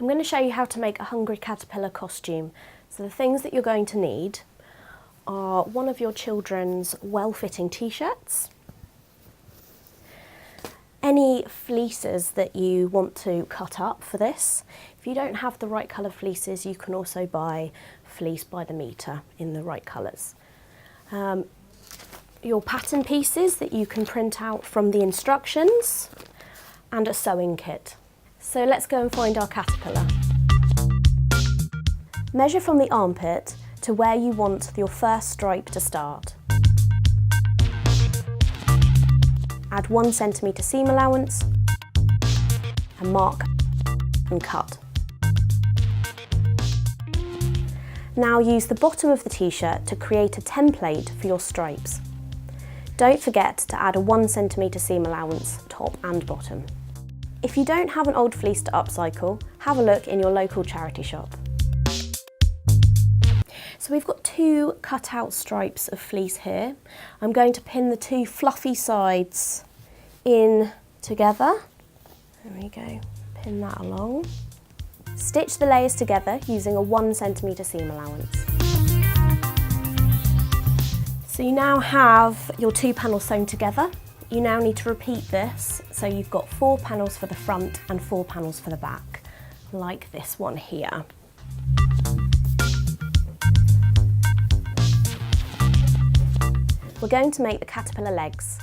I'm going to show you how to make a hungry caterpillar costume. So the things that you're going to need are one of your children's well-fitting t-shirts, any fleeces that you want to cut up for this. If you don't have the right colour fleeces, you can also buy fleece by the metre in the right colours. Your pattern pieces that you can print out from the instructions, and a sewing kit. So let's go and find our caterpillar. Measure from the armpit to where you want your first stripe to start. Add 1 centimetre seam allowance and mark and cut. Now use the bottom of the t-shirt to create a template for your stripes. Don't forget to add a 1 centimetre seam allowance top and bottom. If you don't have an old fleece to upcycle, have a look in your local charity shop. So we've got 2 cut out stripes of fleece here. I'm going to pin the 2 fluffy sides in together. There we go, pin that along. Stitch the layers together using a 1 centimetre seam allowance. So you now have your 2 panels sewn together. You now need to repeat this, so you've got 4 panels for the front and 4 panels for the back, like this one here. We're going to make the caterpillar legs.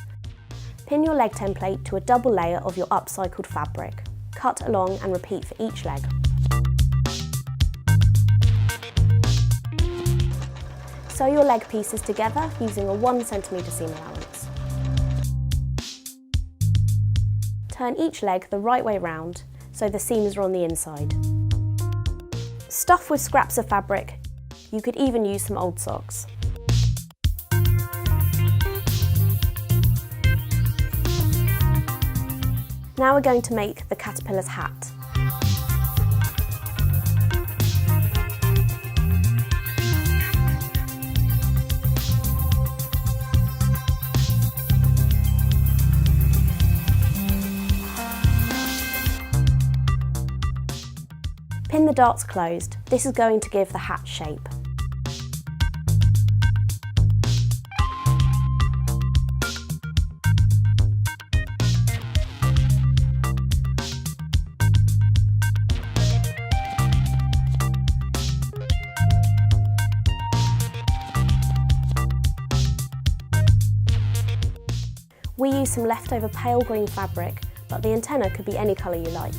Pin your leg template to a double layer of your upcycled fabric. Cut along and repeat for each leg. Sew your leg pieces together using a 1 centimetre seam allowance. Turn each leg the right way round so the seams are on the inside. Stuff with scraps of fabric. You could even use some old socks. Now we're going to make the caterpillar's hat. Pin the darts closed. This is going to give the hat shape. We use some leftover pale green fabric, but the antenna could be any colour you like.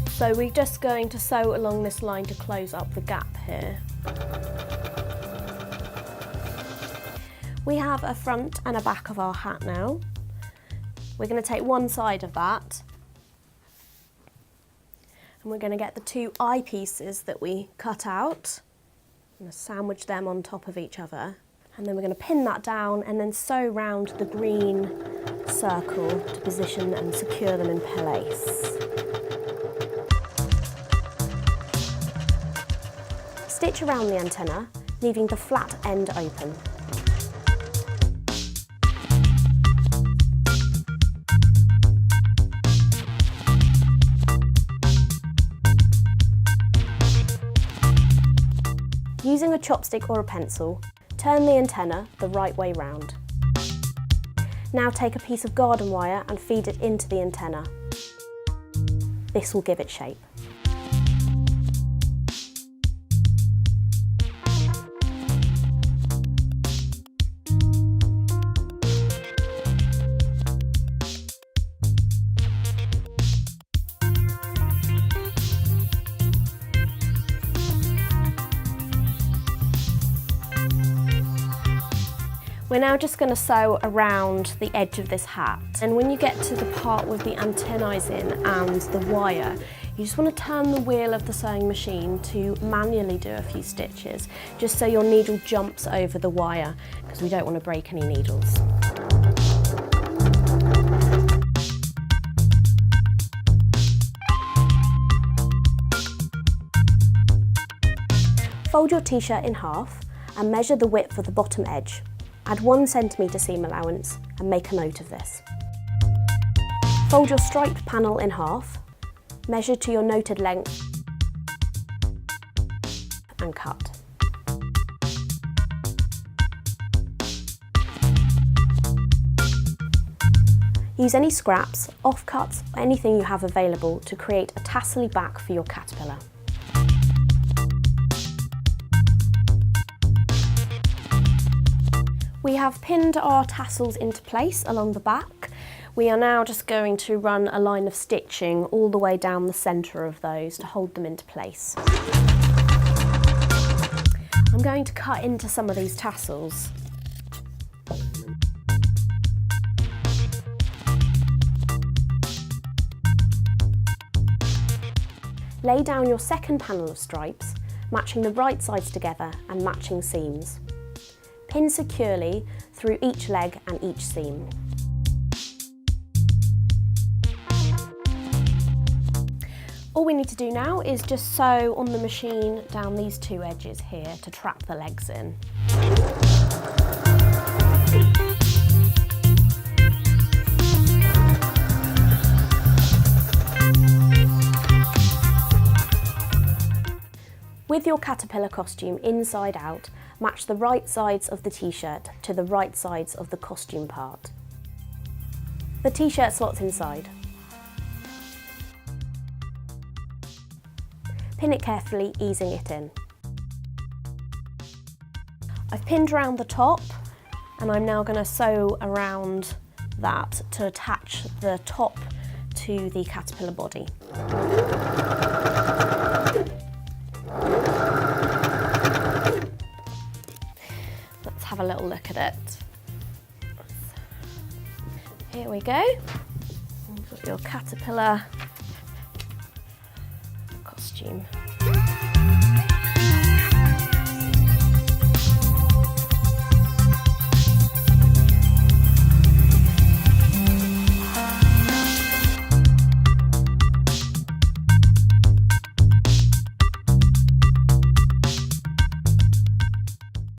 So we're just going to sew along this line to close up the gap here. We have a front and a back of our hat now. We're going to take one side of that and we're going to get the 2 eye pieces that we cut out. I'm going to sandwich them on top of each other, and then we're going to pin that down and then sew round the green circle to position and secure them in place. Stitch around the antenna, leaving the flat end open. Using a chopstick or a pencil, turn the antenna the right way round. Now take a piece of garden wire and feed it into the antenna. This will give it shape. We're now just going to sew around the edge of this hat, and when you get to the part with the antennae in and the wire, you just want to turn the wheel of the sewing machine to manually do a few stitches, just so your needle jumps over the wire, because we don't want to break any needles. Fold your t-shirt in half and measure the width of the bottom edge. Add 1 cm seam allowance and make a note of this. Fold your striped panel in half, measure to your noted length and cut. Use any scraps, offcuts, or anything you have available to create a tassely back for your caterpillar. We have pinned our tassels into place along the back. We are now just going to run a line of stitching all the way down the centre of those to hold them into place. I'm going to cut into some of these tassels. Lay down your second panel of stripes, matching the right sides together and matching seams. Pin securely through each leg and each seam. All we need to do now is just sew on the machine down these 2 edges here to trap the legs in. With your caterpillar costume inside out, match the right sides of the t-shirt to the right sides of the costume part. The t-shirt slots inside. Pin it carefully, easing it in. I've pinned around the top and I'm now going to sew around that to attach the top to the caterpillar body. Let's have a little look at it. Here we go. You've got your caterpillar costume.